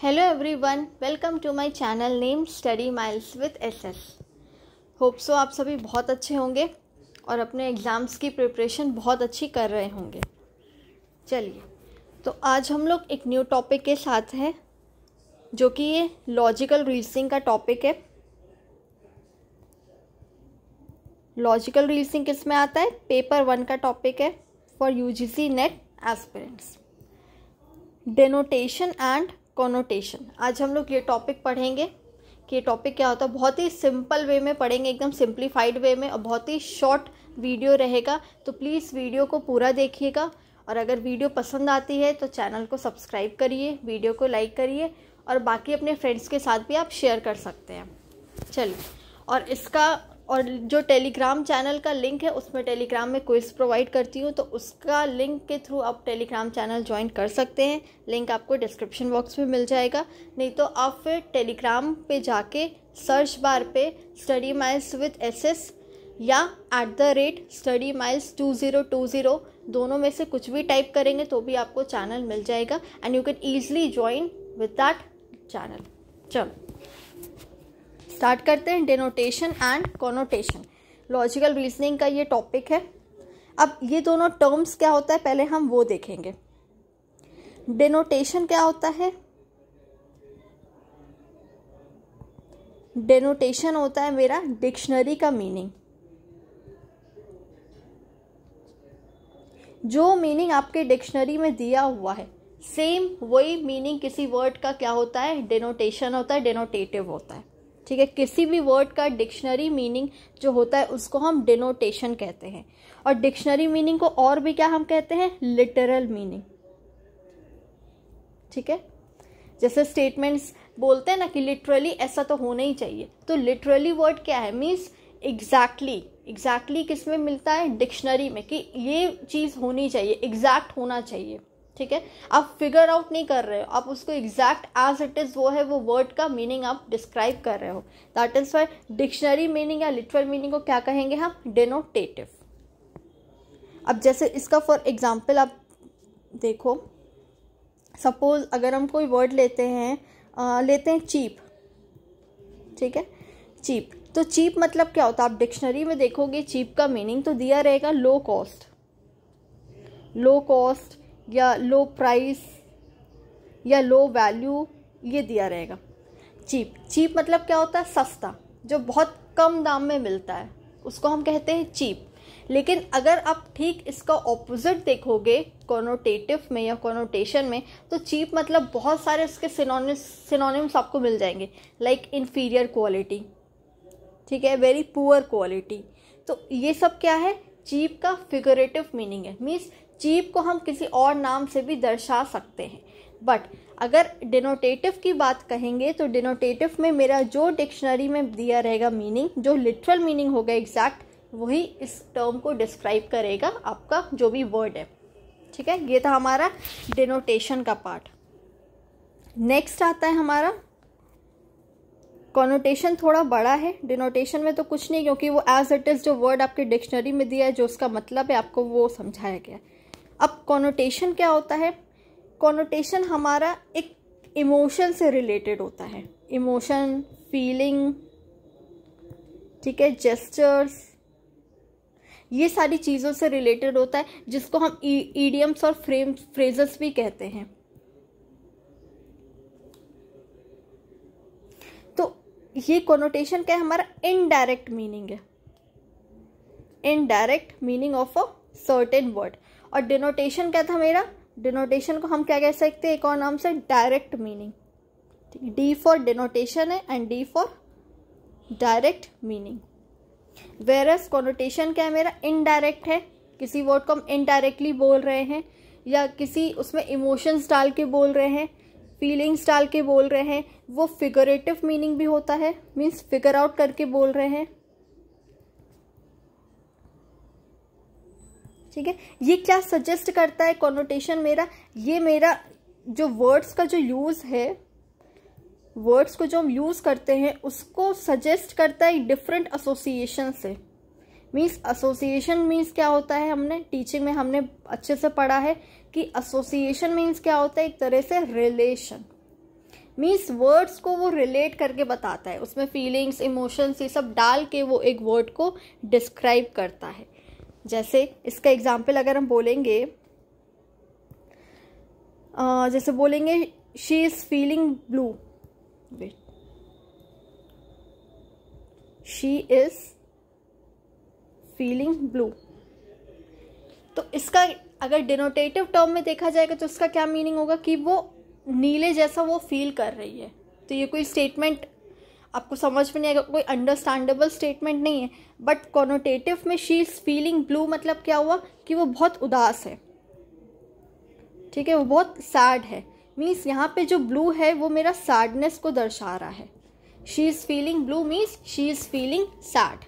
Hello everyone, welcome to my channel named Study Miles with SS. Hope so आप सभी बहुत अच्छे होंगे और अपने एग्ज़ाम्स की प्रिपरेशन बहुत अच्छी कर रहे होंगे। चलिए, तो आज हम लोग एक न्यू टॉपिक के साथ हैं जो कि ये लॉजिकल रीजनिंग का टॉपिक है। लॉजिकल रीजनिंग किस में आता है? पेपर 1 का टॉपिक है for UGC NET aspirants. Denotation and connotation, आज हम लोग ये टॉपिक पढ़ेंगे कि ये टॉपिक क्या होता है। बहुत ही सिंपल वे में पढ़ेंगे, एकदम सिंप्लीफाइड वे में, और बहुत ही शॉर्ट वीडियो रहेगा। तो प्लीज़ वीडियो को पूरा देखिएगा, और अगर वीडियो पसंद आती है तो चैनल को सब्सक्राइब करिए, वीडियो को लाइक करिए, और बाकी अपने फ्रेंड्स के साथ भी आप शेयर कर सकते हैं। चलिए, और जो टेलीग्राम चैनल का लिंक है, उसमें टेलीग्राम में क्विज प्रोवाइड करती हूँ, तो उसका लिंक के थ्रू आप टेलीग्राम चैनल ज्वाइन कर सकते हैं। लिंक आपको डिस्क्रिप्शन बॉक्स में मिल जाएगा। नहीं तो आप फिर टेलीग्राम पे जाके सर्च बार पे स्टडी माइल्स विद एसएस या @studymiles2020 दोनों में से कुछ भी टाइप करेंगे तो भी आपको चैनल मिल जाएगा, and you can easily join with that channel. चलो स्टार्ट करते हैं। डेनोटेशन एंड कॉनोटेशन, लॉजिकल रीजनिंग का ये टॉपिक है। अब ये दोनों टर्म्स क्या होता है पहले हम वो देखेंगे। डेनोटेशन क्या होता है? डेनोटेशन होता है मेरा डिक्शनरी का मीनिंग। जो मीनिंग आपके डिक्शनरी में दिया हुआ है, सेम वही मीनिंग किसी वर्ड का क्या होता है? डेनोटेशन होता है, डेनोटेटिव होता है। ठीक है, किसी भी वर्ड का डिक्शनरी मीनिंग जो होता है उसको हम डेनोटेशन कहते हैं। और डिक्शनरी मीनिंग को और भी क्या हम कहते हैं? Literal meaning. ठीक है, जैसे स्टेटमेंट्स बोलते हैं ना कि लिटरली ऐसा तो होना ही चाहिए, तो लिटरली वर्ड क्या है? मीन्स एग्जैक्टली किस में मिलता है? डिक्शनरी में, कि ये चीज़ होनी चाहिए, एग्जैक्ट होना चाहिए। ठीक है, आप फिगर आउट नहीं कर रहे हो, आप उसको एग्जैक्ट एज इट इज वो है, वो वर्ड का मीनिंग आप डिस्क्राइब कर रहे हो। That is why dictionary meaning या लिटरल मीनिंग को क्या कहेंगे हम? डेनोटेटिव। अब जैसे इसका फॉर एग्जाम्पल आप देखो, सपोज अगर हम कोई वर्ड लेते हैं चीप। ठीक है, चीप, तो चीप मतलब क्या होता है? आप डिक्शनरी में देखोगे चीप का मीनिंग तो दिया रहेगा लो कॉस्ट या लो प्राइस या लो वैल्यू, ये दिया रहेगा। चीप मतलब क्या होता है? सस्ता, जो बहुत कम दाम में मिलता है, उसको हम कहते हैं चीप। लेकिन अगर आप ठीक इसका ऑपोजिट देखोगे कॉनोटेटिव में या कॉनोटेशन में, तो चीप मतलब बहुत सारे उसके सिनोनिम्स आपको मिल जाएंगे, लाइक इन्फीरियर क्वालिटी, ठीक है, वेरी पुअर क्वालिटी। तो ये सब क्या है? चीप का फिगरेटिव मीनिंग है। मीन्स चीप को हम किसी और नाम से भी दर्शा सकते हैं। बट अगर डिनोटेटिव की बात कहेंगे तो डिनोटेटिव में मेरा जो डिक्शनरी में दिया रहेगा मीनिंग, जो लिटरल मीनिंग होगा एग्जैक्ट, वही इस टर्म को डिस्क्राइब करेगा, आपका जो भी वर्ड है। ठीक है, ये था हमारा डिनोटेशन का पार्ट। नेक्स्ट आता है हमारा कॉनोटेशन। थोड़ा बड़ा है। डिनोटेशन में तो कुछ नहीं, क्योंकि वो एज इट इज जो वर्ड आपके डिक्शनरी में दिया है, जो उसका मतलब है, आपको वो समझाया गया। अब कॉनोटेशन क्या होता है? कॉनोटेशन हमारा एक इमोशन से रिलेटेड होता है। इमोशन, फीलिंग, ठीक है, जेस्चर्स, ये सारी चीज़ों से रिलेटेड होता है, जिसको हम ईडियम्स और फ्रेजेस भी कहते हैं। तो ये कॉनोटेशन क्या है? हमारा इनडायरेक्ट मीनिंग है, indirect meaning of a certain word. और डिनोटेशन क्या था मेरा? डिनोटेशन को हम क्या कह सकते हैं एक और नाम से? Direct meaning. D for denotation है and D for direct meaning. Versus connotation क्या है मेरा? इनडायरेक्ट है। किसी वर्ड को हम इनडायरेक्टली बोल रहे हैं, या किसी उसमें इमोशंस डाल के बोल रहे हैं, फीलिंग्स डाल के बोल रहे हैं। वो फिगरेटिव मीनिंग भी होता है, मीन्स फिगर आउट करके बोल रहे हैं। ठीक है, ये क्या सजेस्ट करता है कॉनोटेशन मेरा? ये मेरा जो वर्ड्स का जो यूज़ है, वर्ड्स को जो हम यूज़ करते हैं, उसको सजेस्ट करता है डिफरेंट एसोसिएशन से। मीन्स एसोसिएशन मीन्स क्या होता है? हमने टीचिंग में हमने अच्छे से पढ़ा है कि एसोसिएशन मीन्स क्या होता है? एक तरह से रिलेशन। मीन्स वर्ड्स को वो रिलेट करके बताता है, उसमें फीलिंग्स, इमोशंस ये सब डाल के वो एक वर्ड को डिस्क्राइब करता है। जैसे इसका एग्जाम्पल अगर हम बोलेंगे, जैसे बोलेंगे she is feeling blue, wait, she is feeling blue, तो इसका अगर डिनोटेटिव टर्म में देखा जाएगा तो इसका क्या मीनिंग होगा कि वो नीले जैसा वो फील कर रही है। तो ये कोई स्टेटमेंट आपको समझ में नहीं आएगा, कोई अंडरस्टैंडेबल स्टेटमेंट नहीं है। बट कॉनोटेटिव में शी इज फीलिंग ब्लू मतलब क्या हुआ कि वो बहुत उदास है, ठीक है, वो बहुत सैड है। मीन्स यहाँ पे जो ब्लू है वो मेरा सैडनेस को दर्शा रहा है। She is feeling blue means she is feeling sad.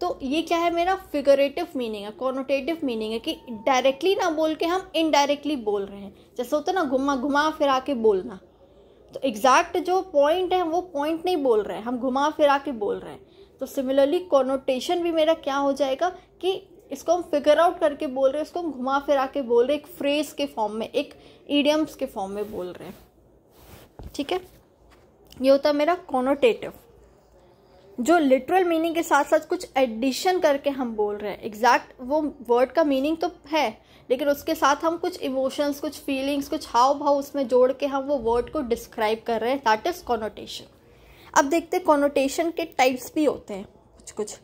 तो ये क्या है, मेरा फिगरेटिव मीनिंग है, कॉनोटेटिव मीनिंग है कि डायरेक्टली ना बोल के हम इनडायरेक्टली बोल रहे हैं। जैसे होता है ना घुमा घुमा फिरा के बोलना, तो एग्जैक्ट जो पॉइंट है वो पॉइंट नहीं बोल रहे हैं, हम घुमा फिरा के बोल रहे हैं। तो सिमिलरली कॉनोटेशन भी मेरा क्या हो जाएगा कि इसको हम फिगर आउट करके बोल रहे हैं, इसको हम घुमा फिरा के बोल रहे हैं, एक फ्रेज के फॉर्म में, एक इडियम्स के फॉर्म में बोल रहे हैं। ठीक है, ये होता है मेरा कॉनोटेटिव, जो लिटरल मीनिंग के साथ साथ कुछ एडिशन करके हम बोल रहे हैं। एग्जैक्ट वो वर्ड का मीनिंग तो है, लेकिन उसके साथ हम कुछ इमोशंस, कुछ फीलिंग्स, कुछ हाव भाव उसमें जोड़ के हम वो वर्ड को डिस्क्राइब कर रहे हैं। That is connotation. अब देखते हैं कॉनोटेशन के टाइप्स भी होते हैं कुछ कुछ।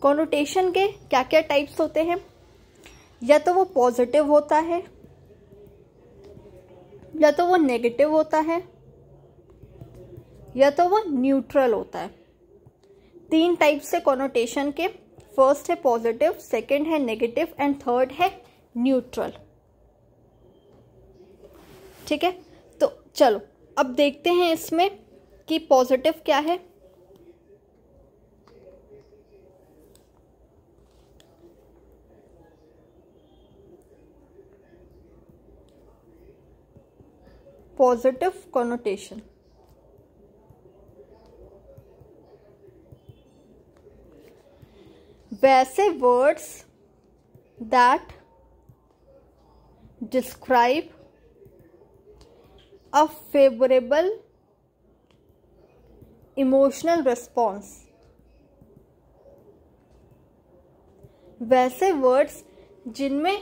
कॉनोटेशन के क्या क्या टाइप्स होते हैं, या तो वो पॉजिटिव होता है, या तो वो नेगेटिव होता है, या तो वो न्यूट्रल होता है। 3 टाइप से कॉनोटेशन के, फर्स्ट है पॉजिटिव, सेकंड है नेगेटिव एंड थर्ड है न्यूट्रल। ठीक है, तो चलो अब देखते हैं इसमें कि पॉजिटिव क्या है। पॉजिटिव कॉनोटेशन, वैसे words that describe a favourable emotional response, वैसे वर्ड्स जिनमें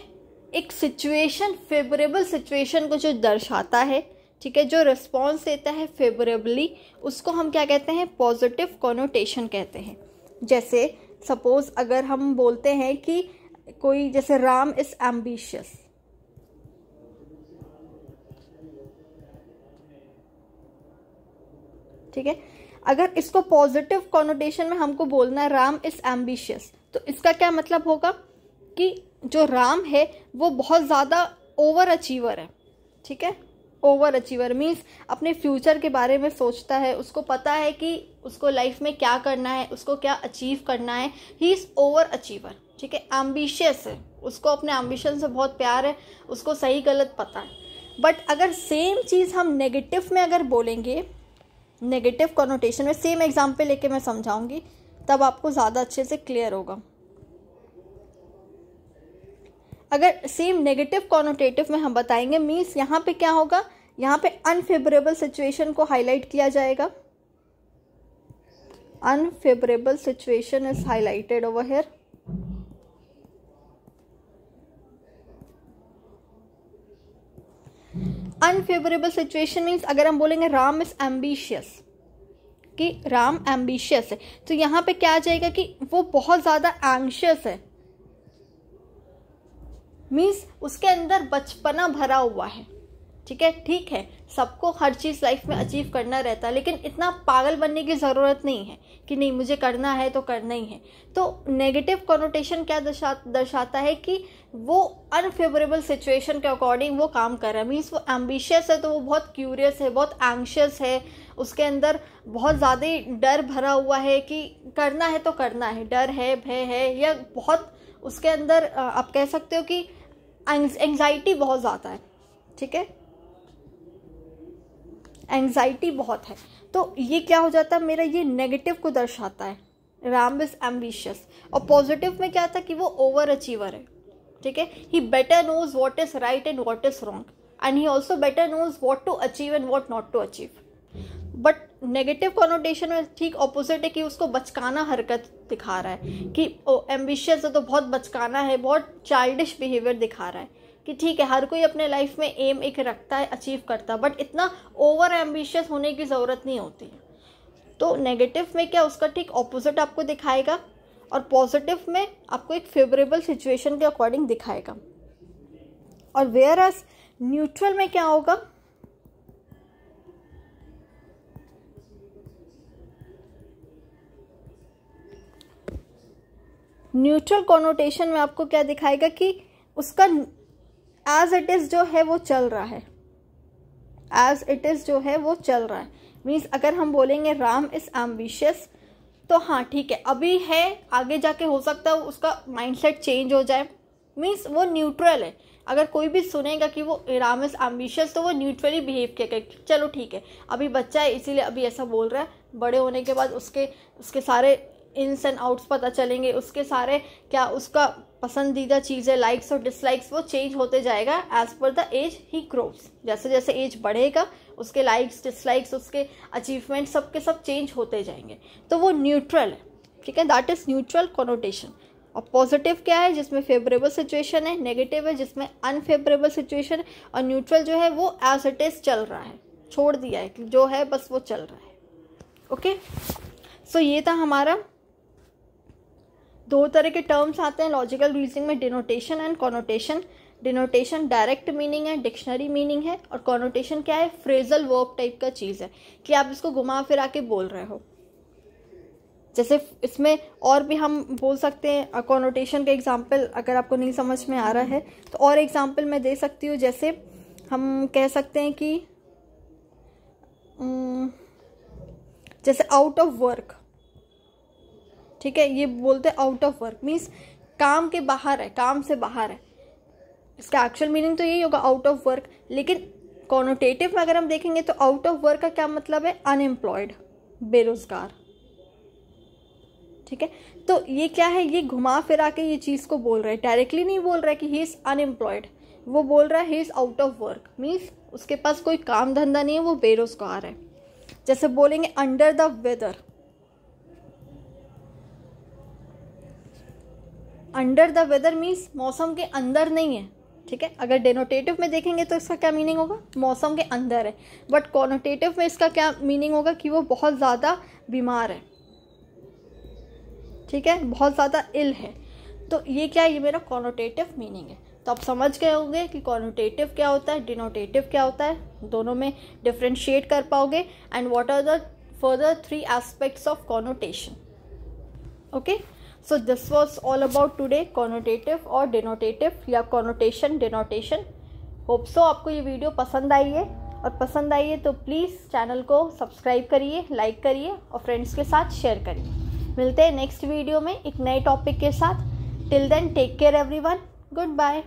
एक सिचुएशन, फेवरेबल सिचुएशन को जो दर्शाता है, ठीक है, जो रिस्पॉन्स देता है फेवरेबली, उसको हम क्या कहते हैं, पॉजिटिव कॉनोटेशन कहते हैं। जैसे सपोज अगर हम बोलते हैं कि कोई, जैसे राम इज एम्बिशियस, ठीक है, अगर इसको पॉजिटिव कॉनोटेशन में हमको बोलना है राम इज एम्बिशियस, तो इसका क्या मतलब होगा कि जो राम है वो बहुत ज़्यादा ओवर अचीवर है। ठीक है, ओवर अचीवर मीन्स अपने फ्यूचर के बारे में सोचता है, उसको पता है कि उसको लाइफ में क्या करना है, उसको क्या अचीव करना है। He is over achiever. ठीक है, एम्बिशियस है, उसको अपने एम्बिशन से बहुत प्यार है, उसको सही गलत पता है। बट अगर सेम चीज़ हम नेगेटिव में अगर बोलेंगे, नेगेटिव कॉनोटेशन में, सेम एग्जाम्पल लेके मैं समझाऊंगी, तब आपको ज़्यादा अच्छे से क्लियर होगा। अगर सेम नेगेटिव कॉनोटेटिव में हम बताएंगे, मीन्स यहाँ पे क्या होगा, यहाँ पे अनफेवरेबल सिचुएशन को हाईलाइट किया जाएगा। Unfavourable situation is highlighted over here. Unfavourable situation means अगर हम बोलेंगे राम इज एम्बिशियस, कि राम एम्बिशियस है, तो यहाँ पे क्या आ जाएगा कि वो बहुत ज़्यादा एंग्शियस है। मीन्स उसके अंदर बचपना भरा हुआ है। ठीक है, ठीक है, सबको हर चीज़ लाइफ में अचीव करना रहता है, लेकिन इतना पागल बनने की ज़रूरत नहीं है कि नहीं मुझे करना है तो करना ही है। तो नेगेटिव कॉनोटेशन क्या दर्शाता है कि वो अनफेवरेबल सिचुएशन के अकॉर्डिंग वो काम कर रहा है। मीन्स वो एम्बिशियस है तो वो बहुत क्यूरियस है, बहुत एंग्शियस है, उसके अंदर बहुत ज़्यादा डर भरा हुआ है कि करना है तो करना है, डर है, भय है, या बहुत उसके अंदर आप कह सकते हो कि एंग्जाइटी बहुत ज़्यादा है। ठीक है, एंग्जाइटी बहुत है, तो ये क्या हो जाता है, मेरा ये नेगेटिव को दर्शाता है। Ram is ambitious. और पॉजिटिव में क्या था कि वो ओवर अचीवर है, ठीक है। He better knows what is right and what is wrong, and he also better knows what to achieve and what not to achieve. But negative connotation में ठीक ऑपोजिट है कि उसको बचकाना हरकत दिखा रहा है कि एम्बिशियस है तो बहुत बचकाना है, बहुत चाइल्डिश बिहेवियर दिखा रहा है कि ठीक है हर कोई अपने लाइफ में एम एक रखता है, अचीव करता है, बट इतना ओवर एम्बिशियस होने की ज़रूरत नहीं होती है। तो नेगेटिव में क्या उसका ठीक ऑपोजिट आपको दिखाएगा, और पॉजिटिव में आपको एक फेवरेबल सिचुएशन के अकॉर्डिंग दिखाएगा। और वेयर एज न्यूट्रल में क्या होगा, न्यूट्रल कॉनोटेशन में आपको क्या दिखाएगा कि उसका एज इट इज जो है वो चल रहा है, एज इट इज जो है वो चल रहा है। मीन्स अगर हम बोलेंगे राम इज एम्बिशियस तो हाँ ठीक है अभी है, आगे जाके हो सकता है उसका माइंडसेट चेंज हो जाए। मीन्स वो न्यूट्रल है। अगर कोई भी सुनेगा कि वो राम इज एम्बिशियस तो वो न्यूट्रली बिहेव किया, चलो ठीक है अभी बच्चा है इसीलिए अभी ऐसा बोल रहा है, बड़े होने के बाद उसके सारे इन्स एंड आउट्स पता चलेंगे, उसके सारे क्या उसका पसंदीदा चीज़ें लाइक्स और डिसलाइक्स वो चेंज होते जाएगा as per the age he groves. जैसे जैसे एज बढ़ेगा उसके लाइक्स डिसलाइक्स उसके अचीवमेंट सबके सब चेंज होते जाएंगे। तो वो न्यूट्रल है, ठीक है, दैट इज न्यूट्रल कॉनोटेशन। और पॉजिटिव क्या है जिसमें फेवरेबल सिचुएशन है, नेगेटिव है जिसमें अनफेवरेबल सिचुएशन है, और न्यूट्रल जो है वो एज इट इज चल रहा है, छोड़ दिया है कि जो है बस वो चल रहा है। ओके सो ये था हमारा, दो तरह के टर्म्स आते हैं लॉजिकल रीजनिंग में, denotation and connotation. Denotation direct meaning है, डिक्शनरी मीनिंग है, और कॉनोटेशन क्या है, फ्रेजल वर्ब टाइप का चीज़ है कि आप इसको घुमा फिरा के बोल रहे हो। जैसे इसमें और भी हम बोल सकते हैं कॉनोटेशन का एग्जाम्पल, अगर आपको नहीं समझ में आ रहा है तो और एग्जाम्पल मैं दे सकती हूँ। जैसे हम कह सकते हैं कि जैसे आउट ऑफ वर्क, ठीक है, ये बोलते हैं आउट ऑफ वर्क मीन्स काम के बाहर है, काम से बाहर है। इसका एक्चुअल मीनिंग तो यही होगा आउट ऑफ वर्क, लेकिन कॉनोटेटिव में अगर हम देखेंगे तो आउट ऑफ वर्क का क्या मतलब है, अनएम्प्लॉयड, बेरोजगार, ठीक है। तो ये क्या है, ये घुमा फिरा के ये चीज़ को बोल रहा है, डायरेक्टली नहीं बोल रहा है कि ही इज़ अनएम्प्लॉयड, वो बोल रहा है he is out of work means उसके पास कोई काम धंधा नहीं है, वो बेरोजगार है। जैसे बोलेंगे under the weather, under the weather means मौसम के अंदर नहीं है, ठीक है। अगर डेनोटेटिव में देखेंगे तो इसका क्या मीनिंग होगा, मौसम के अंदर है, बट कॉनोटेटिव में इसका क्या मीनिंग होगा कि वो बहुत ज़्यादा बीमार है, ठीक है, बहुत ज़्यादा इल है। तो ये क्या है, ये मेरा कॉनोटेटिव मीनिंग है। तो आप समझ गए होंगे कि कॉनोटेटिव क्या होता है, डिनोटेटिव क्या होता है, दोनों में डिफ्रेंशिएट कर पाओगे, and what are the further 3 aspects of connotation. Okay so this was all about today, connotative और डिनोटेटिव या कॉनोटेशन डिनोटेशन। होप सो आपको ये वीडियो पसंद आई है, और पसंद आई है तो प्लीज़ चैनल को सब्सक्राइब करिए, लाइक करिए और फ्रेंड्स के साथ शेयर करिए। मिलते हैं नेक्स्ट वीडियो में एक नए टॉपिक के साथ। Till then take care everyone, good bye.